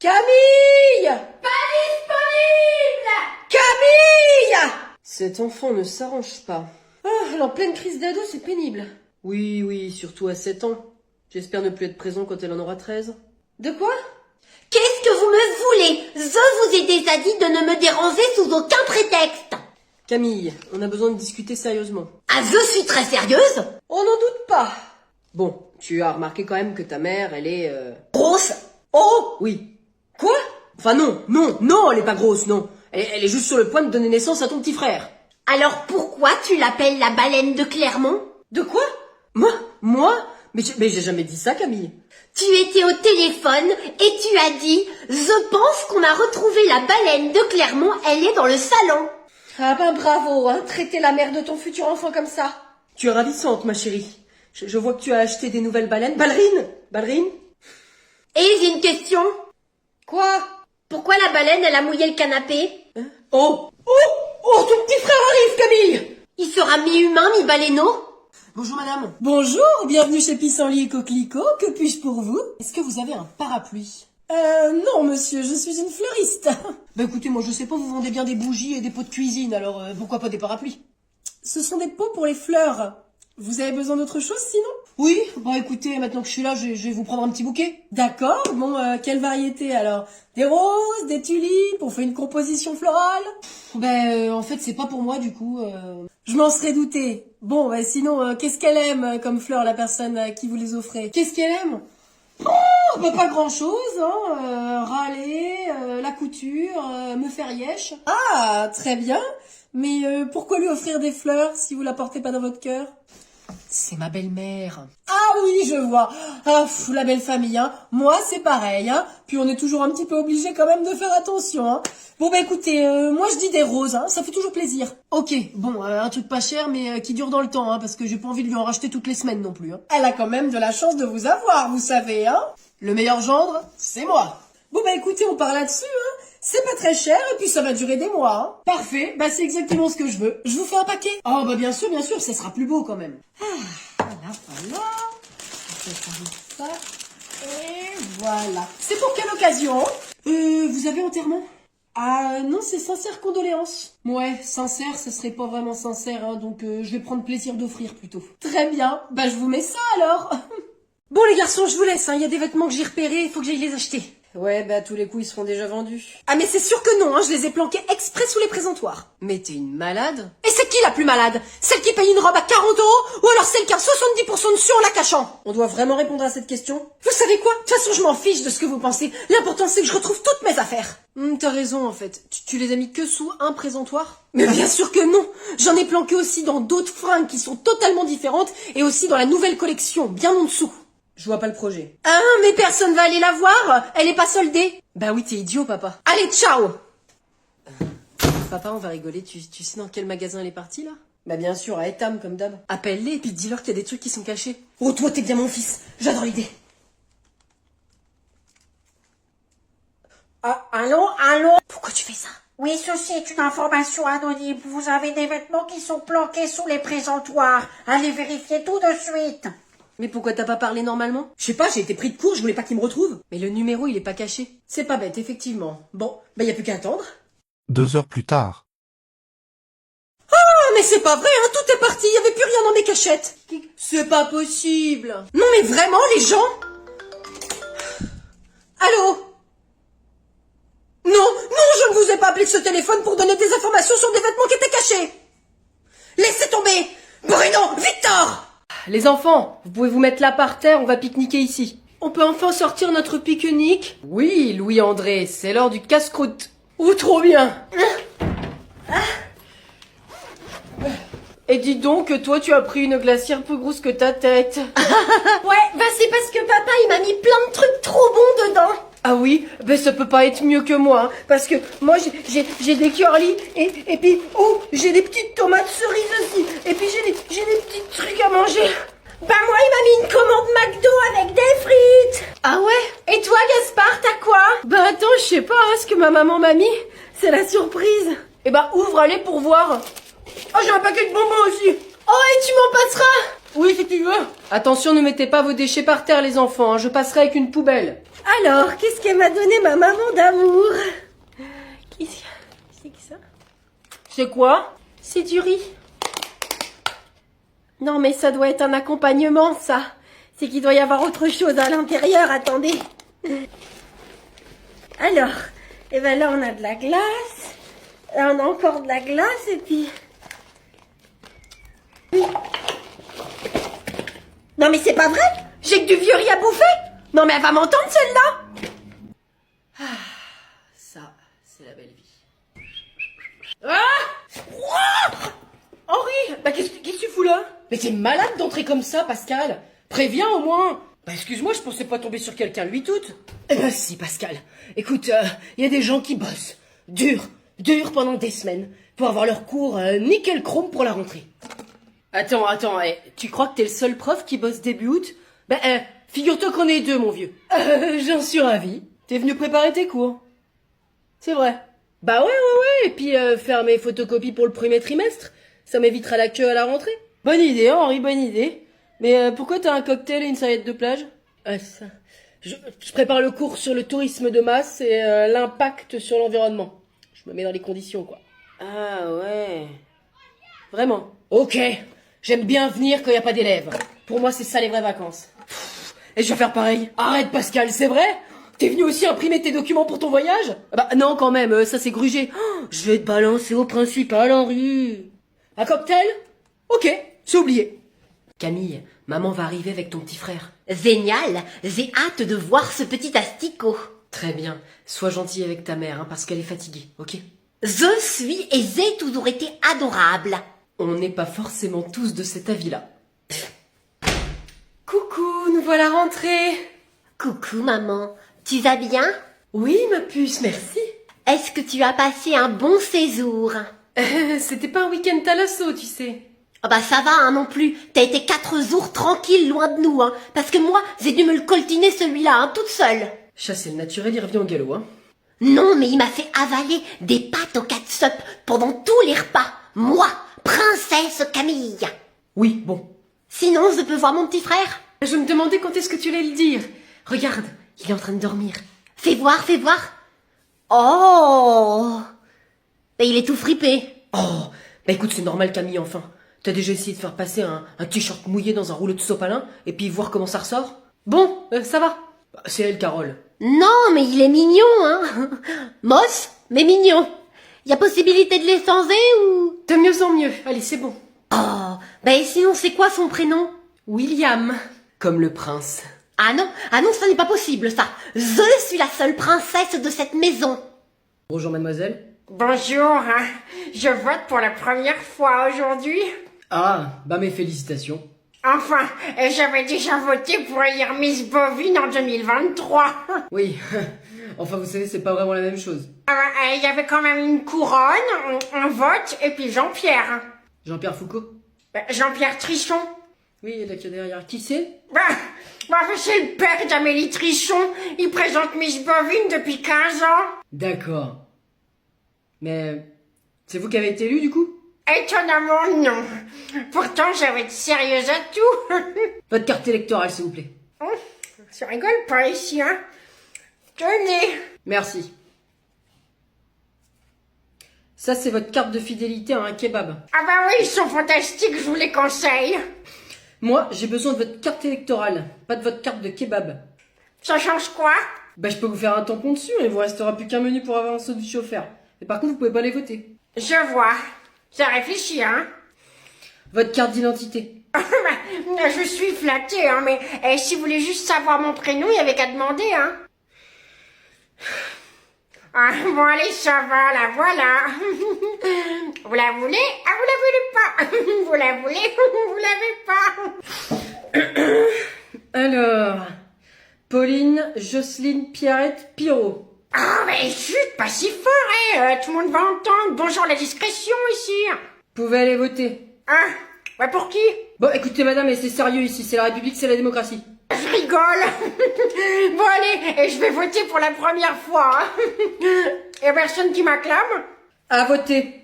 Camille! Pas disponible! Camille! Cet enfant ne s'arrange pas. Ah, elle est en pleine crise d'ado, c'est pénible. Oui, surtout à 7 ans. J'espère ne plus être présent quand elle en aura 13. De quoi? Qu'est-ce que vous me voulez? Je vous ai déjà dit de ne me déranger sous aucun prétexte. Camille, on a besoin de discuter sérieusement. Ah, je suis très sérieuse? On n'en doute pas. Bon, tu as remarqué quand même que ta mère, elle est... Grosse? Oh! Oui. Quoi? Enfin non, elle est pas grosse, non. Elle est juste sur le point de donner naissance à ton petit frère. Alors pourquoi tu l'appelles la baleine de Clermont? De quoi? Moi? Mais j'ai jamais dit ça, Camille. Tu étais au téléphone et tu as dit « Je pense qu'on a retrouvé la baleine de Clermont, elle est dans le salon ». Ah ben bravo, hein, traiter la mère de ton futur enfant comme ça. Tu es ravissante, ma chérie. Je vois que tu as acheté des nouvelles baleines. Ballerines? Et j'ai une question. Quoi? Pourquoi la baleine, elle a mouillé le canapé? Hein? Oh, ton petit frère arrive, Camille! Il sera mi-humain, mi-baleineau? Bonjour madame. Bonjour, bienvenue chez Pissenlit et Coquelicot, que puis-je pour vous? Est-ce que vous avez un parapluie? Non monsieur, je suis une fleuriste. Bah écoutez, moi je sais pas, vous vendez bien des bougies et des pots de cuisine, alors pourquoi pas des parapluies? Ce sont des pots pour les fleurs. Vous avez besoin d'autre chose sinon? Oui, bah écoutez, maintenant que je suis là, je vais vous prendre un petit bouquet. D'accord, bon, quelle variété alors? Des roses, des tulipes, on fait une composition florale? En fait c'est pas pour moi du coup. Je m'en serais douté. Bon, sinon, qu'est-ce qu'elle aime comme fleurs la personne à qui vous les offrez? Qu'est-ce qu'elle aime? Oh, bah pas grand chose, hein. Râler, la couture, me faire yesh. Ah, très bien. Mais pourquoi lui offrir des fleurs si vous la portez pas dans votre cœur? C'est ma belle-mère. Ah oui, je vois. Ah, la belle famille, hein. Moi, c'est pareil, hein. Puis on est toujours un petit peu obligé quand même de faire attention, hein. Bon, écoutez, moi je dis des roses, hein. Ça fait toujours plaisir. Ok, bon, un truc pas cher, mais qui dure dans le temps, hein, parce que j'ai pas envie de lui en racheter toutes les semaines non plus, hein. Elle a quand même de la chance de vous avoir, vous savez, hein. Le meilleur gendre, c'est moi. Bon, écoutez, on part là-dessus, hein. C'est pas très cher, et puis ça va durer des mois, hein. Parfait, c'est exactement ce que je veux. Je vous fais un paquet. Oh, bien sûr, ça sera plus beau quand même. Voilà. Je fais ça. Et voilà. C'est pour quelle occasion? Vous avez enterrement? Ah non, c'est sincère condoléances. Ouais, sincère, ça serait pas vraiment sincère, hein, donc je vais prendre plaisir d'offrir plutôt. Très bien, je vous mets ça alors. Bon les garçons, je vous laisse, hein, y a des vêtements que j'ai repérés, il faut que j'aille les acheter. Ouais, à tous les coups, ils seront déjà vendus. Ah mais c'est sûr que non, hein, je les ai planqués exprès sous les présentoirs. Mais t'es une malade? Et c'est qui la plus malade? Celle qui paye une robe à 40 € ou alors celle qui a 70% dessus en la cachant? On doit vraiment répondre à cette question? Vous savez quoi? De toute façon, je m'en fiche de ce que vous pensez. L'important, c'est que je retrouve toutes mes affaires. T'as raison, en fait. Tu les as mis que sous un présentoir? Mais bien sûr que non. J'en ai planqué aussi dans d'autres fringues qui sont totalement différentes et aussi dans la nouvelle collection, bien en dessous. Je vois pas le projet. Ah, mais personne va aller la voir. Elle est pas soldée. Bah oui, t'es idiot, papa. Allez, ciao. Papa, on va rigoler. Tu sais dans quel magasin elle est partie, là? Bah bien sûr, à Etam, comme d'hab. Appelle-les et puis dis-leur qu'il y a des trucs qui sont cachés. Oh, toi, t'es bien mon fils. J'adore l'idée. Ah, allô? Pourquoi tu fais ça? Oui, ceci est une information anonyme. Vous avez des vêtements qui sont planqués sous les présentoirs. Allez vérifier tout de suite. Mais pourquoi t'as pas parlé normalement? Je sais pas, j'ai été pris de court, je voulais pas qu'il me retrouve. Mais le numéro, il est pas caché. C'est pas bête, effectivement. Bon, Y a plus qu'à attendre. 2 heures plus tard. Ah, mais c'est pas vrai, hein, tout est parti, y avait plus rien dans mes cachettes. c'est pas possible. Non mais vraiment, les gens? Allô? Non, je ne vous ai pas appelé de ce téléphone pour donner des informations sur des vêtements qui étaient cachés. Laissez tomber. Bruno, Victor! Les enfants, vous pouvez vous mettre là par terre, on va pique-niquer ici. On peut enfin sortir notre pique-nique? Oui, Louis-André, c'est l'heure du casse-croûte. Oh, trop bien. Et dis donc que toi tu as pris une glacière plus grosse que ta tête. Ouais, c'est parce que papa, il m'a mis plein de trucs trop bons dedans. Ah oui, ça peut pas être mieux que moi, hein, parce que moi j'ai des curly et puis j'ai des petites tomates cerises aussi, et puis j'ai des petits trucs à manger. Moi, il m'a mis une commande McDo avec des frites. Ah ouais? Et toi, Gaspard, t'as quoi? Attends, je sais pas, hein, ce que ma maman m'a mis, c'est la surprise. Ouvre-les pour voir. Oh, j'ai un paquet de bonbons aussi. Oh, et tu m'en passeras? Oui, si tu veux. Attention, ne mettez pas vos déchets par terre, les enfants, hein, je passerai avec une poubelle. Alors, qu'est-ce qu'elle m'a donné ma maman d'amour? C'est que ça? C'est quoi? C'est du riz. Non, mais ça doit être un accompagnement, ça. C'est qu'il doit y avoir autre chose à l'intérieur, attendez. Alors, et ben là, on a de la glace. Là, on a encore de la glace, et puis... Non, mais c'est pas vrai? J'ai que du vieux riz à bouffer? Non, mais elle va m'entendre, celle-là? Ça, c'est la belle vie. Henri, bah qu'est-ce que tu fous là? Mais t'es malade d'entrer comme ça, Pascal. Préviens au moins. Bah excuse-moi, je pensais pas tomber sur quelqu'un lui toute. Eh ben si, Pascal. Écoute, y a des gens qui bossent. Dur pendant des semaines. Pour avoir leur cours nickel chrome pour la rentrée. Attends, tu crois que t'es le seul prof qui bosse début août? Bah figure-toi qu'on est deux, mon vieux. J'en suis ravi. T'es venu préparer tes cours. C'est vrai. Bah ouais, et puis faire mes photocopies pour le premier trimestre. Ça m'évitera la queue à la rentrée. Bonne idée, Henri, bonne idée. Mais pourquoi t'as un cocktail et une serviette de plage? Ça. Je prépare le cours sur le tourisme de masse et l'impact sur l'environnement. Je me mets dans les conditions, quoi. Ah ouais. Vraiment? Ok, j'aime bien venir quand y a pas d'élèves. Pour moi, c'est ça les vraies vacances. Et je vais faire pareil. Arrête, Pascal, c'est vrai? T'es venu aussi imprimer tes documents pour ton voyage? Bah non, quand même, ça c'est grugé. Je vais te balancer au principal, Henri. Un cocktail? Ok, c'est oublié. Camille, maman va arriver avec ton petit frère. Génial, j'ai hâte de voir ce petit asticot. Très bien. Sois gentil avec ta mère, hein, parce qu'elle est fatiguée, ok? Je suis et j'ai toujours été adorable. On n'est pas forcément tous de cet avis-là. Coucou, nous voilà rentrés. Coucou maman, tu vas bien? Oui, ma puce, merci. Est-ce que tu as passé un bon séjour? C'était pas un week-end à l'assaut, tu sais. Ah bah ça va hein, non plus, t'as été 4 jours tranquille loin de nous hein, parce que moi j'ai dû me le coltiner celui-là hein, toute seule. Chasser le naturel, il revient au galop, hein. Non mais il m'a fait avaler des pâtes au catsup pendant tous les repas. Moi, princesse Camille. Oui, bon. Sinon je peux voir mon petit frère? Je me demandais quand est-ce que tu allais le dire. Regarde, il est en train de dormir. Fais voir, fais voir. Oh, bah, il est tout fripé. Oh, bah écoute, c'est normal Camille, enfin. T'as déjà essayé de faire passer un t-shirt mouillé dans un rouleau de sopalin et puis voir comment ça ressort? Bon, ça va. Bah, c'est elle, Carole. Non, mais il est mignon, hein. Moche, mais mignon. Y a possibilité de les changer ou... De mieux en mieux. Allez, c'est bon. Oh, bah et sinon c'est quoi son prénom? William. Comme le prince. Ah non, ça n'est pas possible, ça. Je suis la seule princesse de cette maison. Bonjour, mademoiselle. Bonjour, hein. Je vote pour la première fois aujourd'hui. Ah, bah mes félicitations. Enfin, j'avais déjà voté pour élire Miss Bovine en 2023. Oui, enfin vous savez, c'est pas vraiment la même chose. Il y avait quand même une couronne, un vote, et puis Jean-Pierre. Jean-Pierre Foucault? Jean-Pierre Trichon. Oui, là qui est derrière. Qui c'est? C'est le père d'Amélie Trichon. Il présente Miss Bovine depuis 15 ans. D'accord. Mais c'est vous qui avez été élu du coup? Étonnamment, non. Pourtant, j'avais été sérieuse à tout. Votre carte électorale, s'il vous plaît. Ça rigole pas ici, hein. Tenez. Merci. Ça, c'est votre carte de fidélité à un kebab. Ah bah oui, ils sont fantastiques, je vous les conseille. Moi, j'ai besoin de votre carte électorale, pas de votre carte de kebab. Ça change quoi? Bah, je peux vous faire un tampon dessus, et il vous restera plus qu'un menu pour avoir un sandwich offert. Mais par contre, vous pouvez pas les voter. Je vois. Ça réfléchit, hein. Votre carte d'identité. Je suis flattée, hein, mais si vous voulez juste savoir mon prénom, il y avait qu'à demander, hein. Ah, bon, allez, ça va, la voilà. Vous la voulez? Ah, vous la voulez pas. Vous la voulez? Vous l'avez pas. Alors, Pauline, Jocelyne, Pierrette, Pierrot. Ah, mais chut, pas si fort, hein. Tout le monde va entendre. Bonjour la discrétion, ici. Vous pouvez aller voter. Hein? Ouais, pour qui? Bon, écoutez madame, et c'est sérieux ici, c'est la République, c'est la démocratie. Je rigole. Bon, allez, et je vais voter pour la première fois. Hein. Y a personne qui m'acclame? À voter.